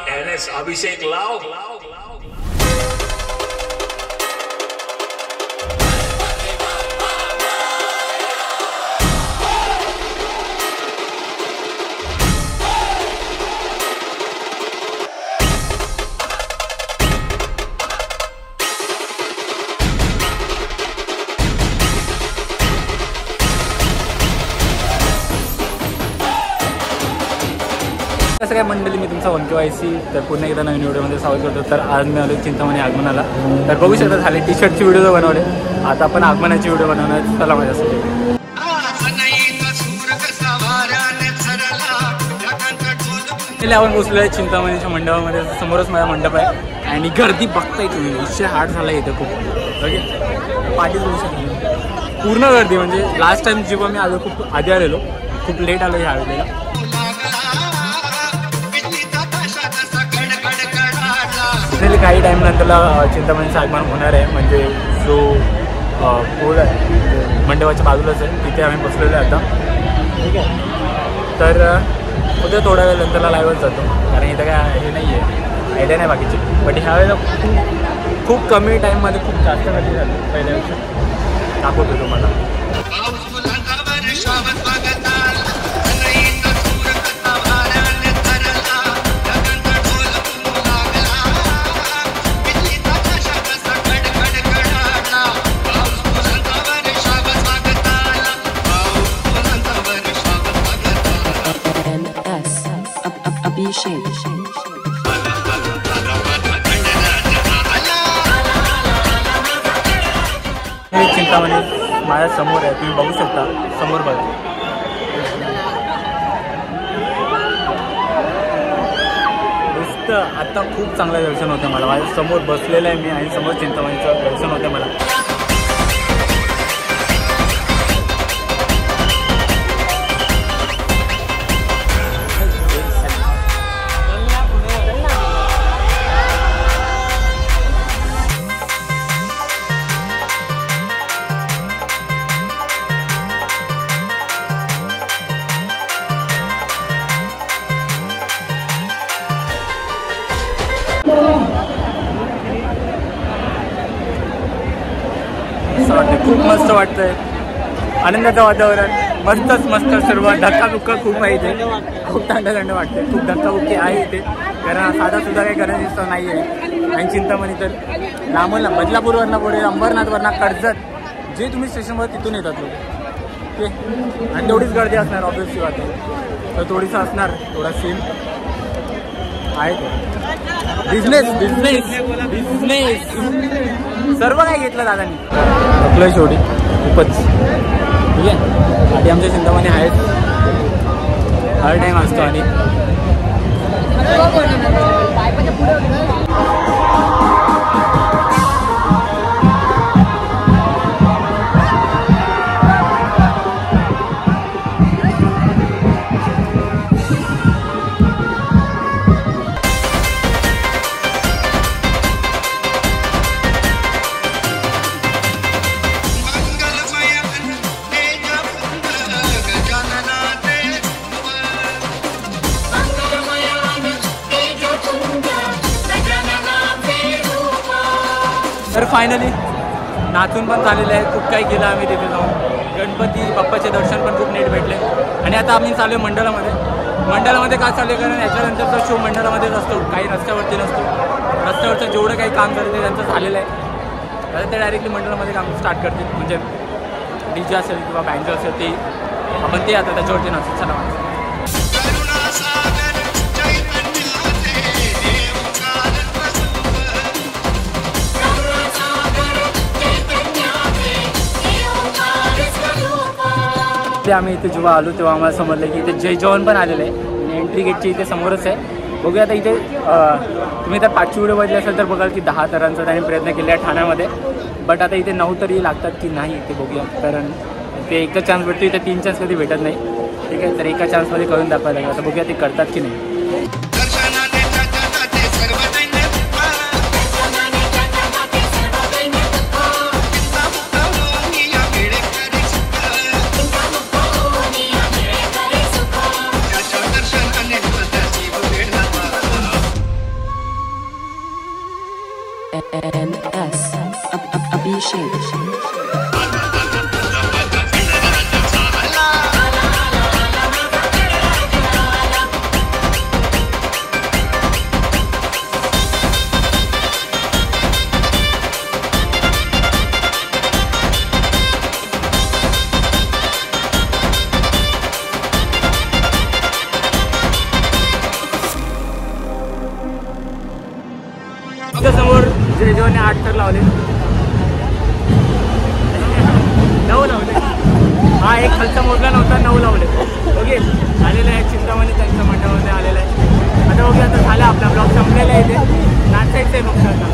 NS अभिषेक लाव. कसं काय मंडळी, मी तुमचा OneKYC. तर पुन्हा एकदा नवीन व्हिडिओमध्ये स्वागत करतो. तर आज मी आलो चिंतामणी आगमनाला. तर बघू शकता झाले टी शर्टची व्हिडिओ बनवले. आता आपण आगमनाची व्हिडिओ बनवणार. चला माझ्यासाठी. आपण पोचलो आहे चिंतामणीच्या मंडपामध्ये. समोरच माझा मंडप आहे आणि गर्दी बघताय तुम्ही. 108 झाला इथं खूप. ओके, पाठीच बघू शकतो पूर्ण गर्दी. म्हणजे लास्ट टाइम जेव्हा मी आलो खूप आधी आलेलो, खूप लेट आलो ह्या वेळेला. काही टाईम नंतरला चिंतामणीचं आगमन होणार आहे. म्हणजे जो पूल आहे मंडपाच्या बाजूलाच आहे, तिथे आम्ही बसलेलो आहे आता. ठीक आहे, तर उद्या थोड्या वेळ नंतरला लाईव्हच जातो. कारण इथं काय हे नाही आहे, आयडिया नाही बाकीची. बट ह्या वेळेला खूप कमी टाईममध्ये खूप जास्त गर्दी झाली पहिल्यापेक्षा. दाखवतो तुम्हाला. चिंतामणी माझ्या समोर आहे, तुम्ही बघू शकता. समोर बघा. नुसतं आता खूप चांगलं दर्शन होतं मला. माझ्या समोर बसलेलं आहे मी आणि समोर चिंतामणीचं दर्शन होतं मला. खूप मस्त वाटतंय. आनंदाचं वातावरण. मस्तच मस्त सर्व. धक्काबुक्का खूप आहे इथे. खूप थंड थंड वाटते. खूप धक्काबुक्की आहे इथे. कारण साधा सुद्धा काही गरज नाही आहे. आणि चिंतामणी तर लांबून बदलापूरवरनं पुढे अंबरनाथवरनं कर्जत जे तुम्ही स्टेशनवर तिथून येतात लोक. ओके, आणि तेवढीच गर्दी असणार ऑब्वियसली वाटते. तर थोडीसं असणार, थोडा सीन आहे. तो बिझनेस बिझनेस बिझनेस सर्व काही घेतलं दादांनी. आपलं शेवटी खूपच. ठीक आहे, आधी आमच्या चिंतामणी आहेत. हर टाईम असतो. आणि तर फायनली नाचून पण झालेलं आहे. खूप काही केलं आम्ही तिथे जाऊन. गणपती बाप्पाचे दर्शन पण खूप नीट भेटले. आणि आता आम्ही चालू आहे मंडळामध्ये. मंडळामध्ये का चालू आहे, कारण याच्यानंतरचा शो मंडळामध्येच असतो, काही रस्त्यावरती नसतो. रस्त्यावरचं जेवढं काही काम झालं ते त्यांचं झालेलं आहे. आता ते डायरेक्टली मंडळामध्ये काम स्टार्ट करतील. म्हणजे DJ असेल किंवा बँजो असेल ते आपण ते आता त्याच्यावरती नसतो. चला आम्ही इथे जेव्हा आलो तेव्हा आम्हाला समजलं की इथे जय जवान पण आलेलं आहे. आणि एंट्री गेटची इथे समोरच आहे. बघूया आता इथे तुम्ही तर 5ची व्हिडिओ बघितली असेल तर बघाल की 10 तरांचा त्यांनी प्रयत्न केला आहे ठाण्यामध्ये. बट आता इथे 9 तरी लागतात की नाही ते बघूया. कारण ते एकच चान्स भेटतो, इथे 3 चान्स कधी भेटत नाही. ठीक आहे, तर एका चान्समध्ये करून दाखवायला लागेल. आता बघूया ते करतात की नाही. Abhishek. समोर जेजवाने 8 तर लावले 9 लावले. हा एक खालचा मोजला नव्हता 9 लावले. ओके आलेला आहे चिंतामणी त्यांच्या मंडळामध्ये आलेला आहे. आता बघूया आता झालं आपला ब्लॉग संपलेला आहे. इथे नाचायचं आहे फक्त आता.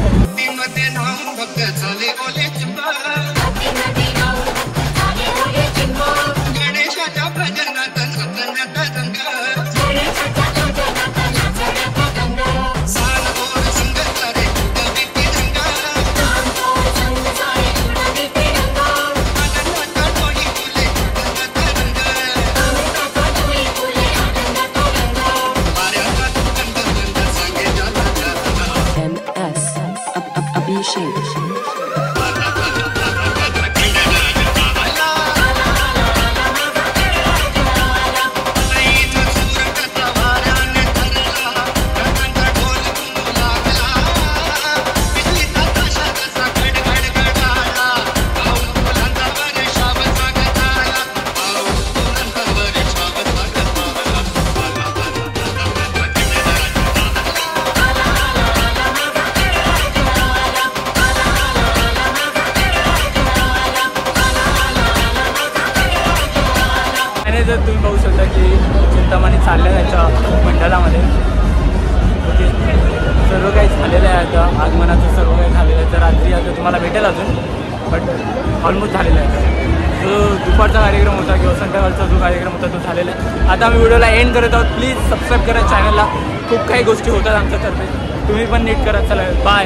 Abhishek. जर तुम्ही बघू शकता की चिंतामणी चालल्या त्याच्या मंडळामध्ये. ओके सर्व काही झालेलं आहे आता. आगमनाचं सर्व काही झालेलं आहे. तर रात्री आता तुम्हाला भेटेल अजून बट ऑलमोस्ट झालेला आहे. जो दुपारचा कार्यक्रम होता किंवा संध्याकाळचा जो कार्यक्रम होता तो झालेला आहे. आता आम्ही व्हिडिओला एंड करत आहोत. प्लीज सबस्क्राईब करा चॅनलला. खूप काही गोष्टी होतात आमच्यातर्फे. तुम्ही पण नीट करा. चला बाय.